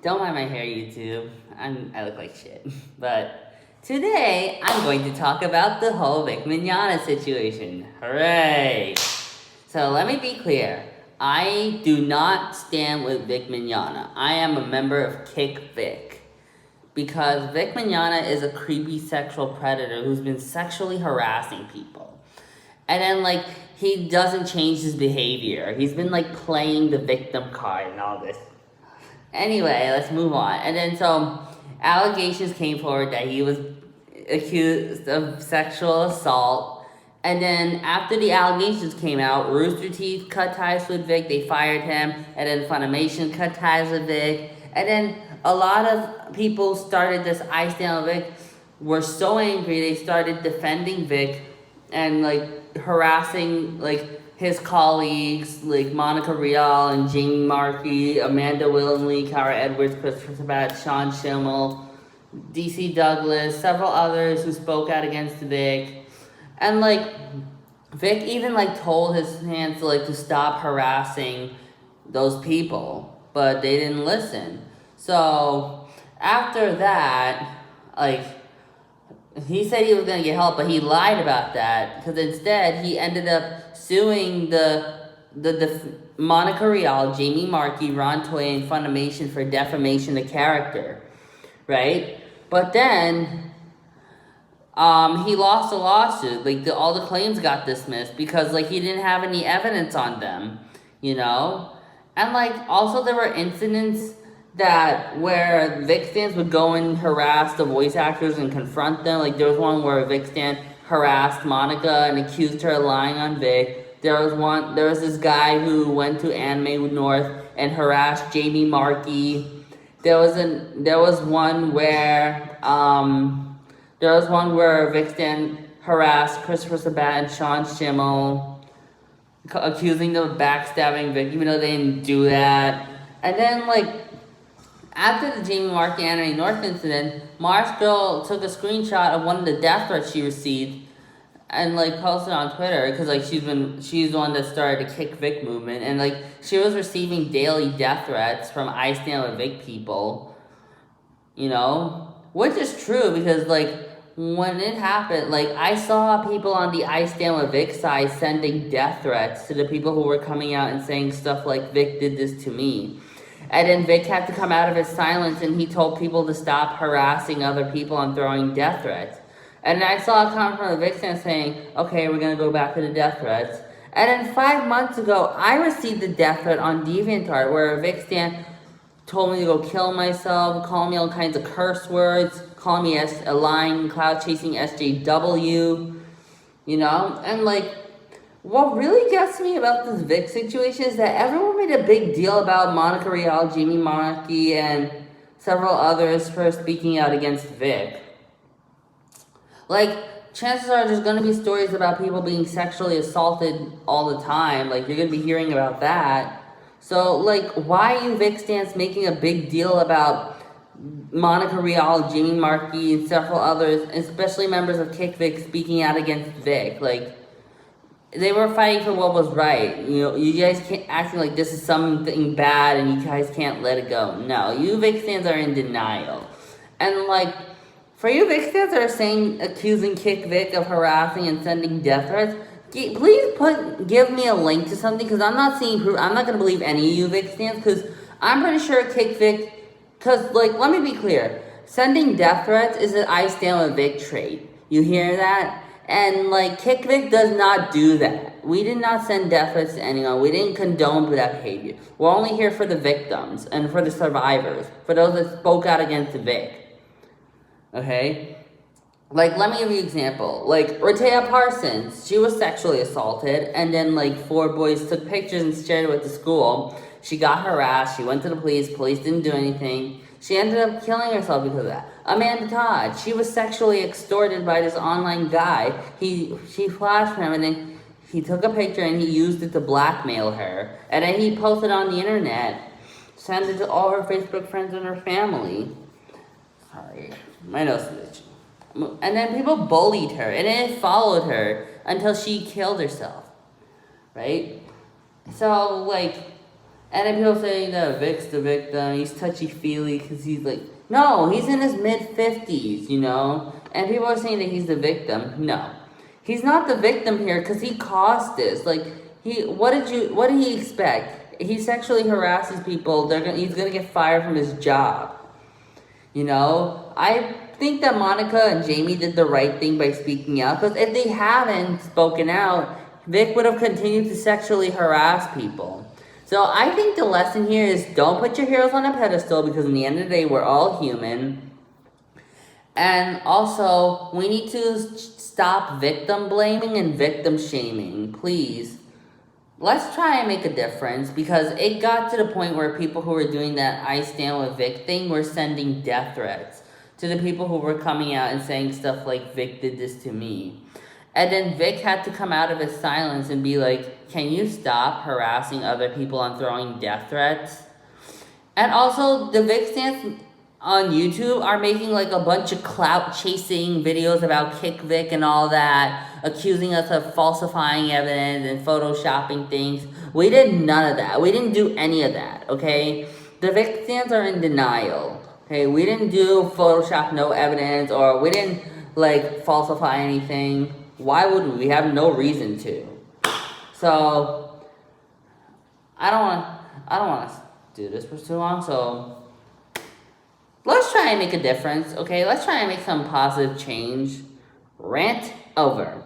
Don't mind my hair, YouTube. I look like shit. But today, I'm going to talk about the whole Vic Mignogna situation. Hooray! So let me be clear. I do not stand with Vic Mignogna. I am a member of Kick Vic. Because Vic Mignogna is a creepy sexual predator who's been sexually harassing people. And then, he doesn't change his behavior. He's been, playing the victim card and all this. Anyway, let's move on. And then, so, allegations came forward that he was accused of sexual assault. And then, after the allegations came out, Rooster Teeth cut ties with Vic. They fired him. And then, Funimation cut ties with Vic. And then, a lot of people started this IStandWithVic, were so angry, they started defending Vic and, harassing, his colleagues, Monica Rial and Jamie Markey, Amanda Willingly, Cara Edwards, Christopher Sabat, Sean Schimmel, DC Douglas, several others who spoke out against Vic. And, Vic even, told his fans, to stop harassing those people, but they didn't listen. So, after that, he said he was going to get help, but he lied about that, because instead, he ended up suing the Monica Rial, Jamie Markey, Ron Toy, and Funimation for defamation of character, right? But then, he lost a lawsuit. All the claims got dismissed because, he didn't have any evidence on them, you know? And, also there were incidents where Vic stans would go and harass the voice actors and confront them. There was one where Vic stan harassed Monica and accused her of lying on Vic. There was this guy who went to Anime North and harassed Jamie Markey. There was one where Vic stan harassed Christopher Sabat and Sean Schimmel, accusing them of backstabbing Vic, even though they didn't do that. And then, after the Jamie Markey Anime North incident, Mars Girl took a screenshot of one of the death threats she received and, posted on Twitter, because, she's the one that started the Kick Vic movement, and, she was receiving daily death threats from IStandWithVic people, you know? Which is true, because, when it happened, I saw people on the IStandWithVic side sending death threats to the people who were coming out and saying stuff like, Vic did this to me. And then Vic had to come out of his silence, and he told people to stop harassing other people and throwing death threats. And I saw a comment from the Vic stan saying, okay, we're going to go back to the death threats. And then 5 months ago, I received a death threat on DeviantArt where a Vic stan told me to go kill myself, call me all kinds of curse words, call me a lying, cloud-chasing SJW, you know? And, what really gets me about this Vic situation is that everyone made a big deal about Monica Rial, Jamie Markey, and several others for speaking out against Vic. Chances are there's going to be stories about people being sexually assaulted all the time. You're going to be hearing about that. So, why are you Vic stans making a big deal about Monica Rial, Jamie Markey, and several others, especially members of Kick Vic, speaking out against Vic? They were fighting for what was right. You know, you guys can't acting like this is something bad and you guys can't let it go. No, you Vic stans are in denial. And for you Vic stans that are accusing Kick Vic of harassing and sending death threats, please give me a link to something, because I'm not seeing proof. I'm not going to believe any of you Vic stans, because I'm pretty sure Kick Vic, because let me be clear, sending death threats is an IStandWithVic trait. You hear that? And, Kick Vic does not do that. We did not send death threats to anyone. We didn't condone that behavior. We're only here for the victims and for the survivors, for those that spoke out against Vic. Okay? Let me give you an example. Rehtaeh Parsons, she was sexually assaulted, and then, 4 boys took pictures and shared it with the school. She got harassed. She went to the police. Police didn't do anything. She ended up killing herself because of that. Amanda Todd, she was sexually extorted by this online guy. She flashed him, and then he took a picture and he used it to blackmail her. And then he posted on the internet, sent it to all her Facebook friends and her family. Sorry, my nose is itching. And then people bullied her, and then it followed her until she killed herself. Right? So, And then people saying that Vic's the victim, he's touchy-feely because he's like, no, he's in his mid-50s, you know? And people are saying that he's the victim. No. He's not the victim here because he caused this. Like, what did he expect? He sexually harasses people, he's gonna get fired from his job. You know? I think that Monica and Jamie did the right thing by speaking out, because if they hadn't spoken out, Vic would have continued to sexually harass people. So I think the lesson here is don't put your heroes on a pedestal, because in the end of the day, we're all human. And also, we need to stop victim blaming and victim shaming, please. Let's try and make a difference, because it got to the point where people who were doing that I Stand With Vic thing were sending death threats to the people who were coming out and saying stuff like, Vic did this to me. And then Vic had to come out of his silence and be like, can you stop harassing other people and throwing death threats? And also, the Vic stands on YouTube are making like a bunch of clout chasing videos about Kick Vic and all that, accusing us of falsifying evidence and photoshopping things. We did none of that. We didn't do any of that, okay? The Vic stands are in denial, okay? We didn't do Photoshop no evidence, or we didn't like falsify anything. Why would we? We have no reason to. So I don't want to do this for too long, so let's try and make a difference, okay? Let's try and make some positive change. Rant over.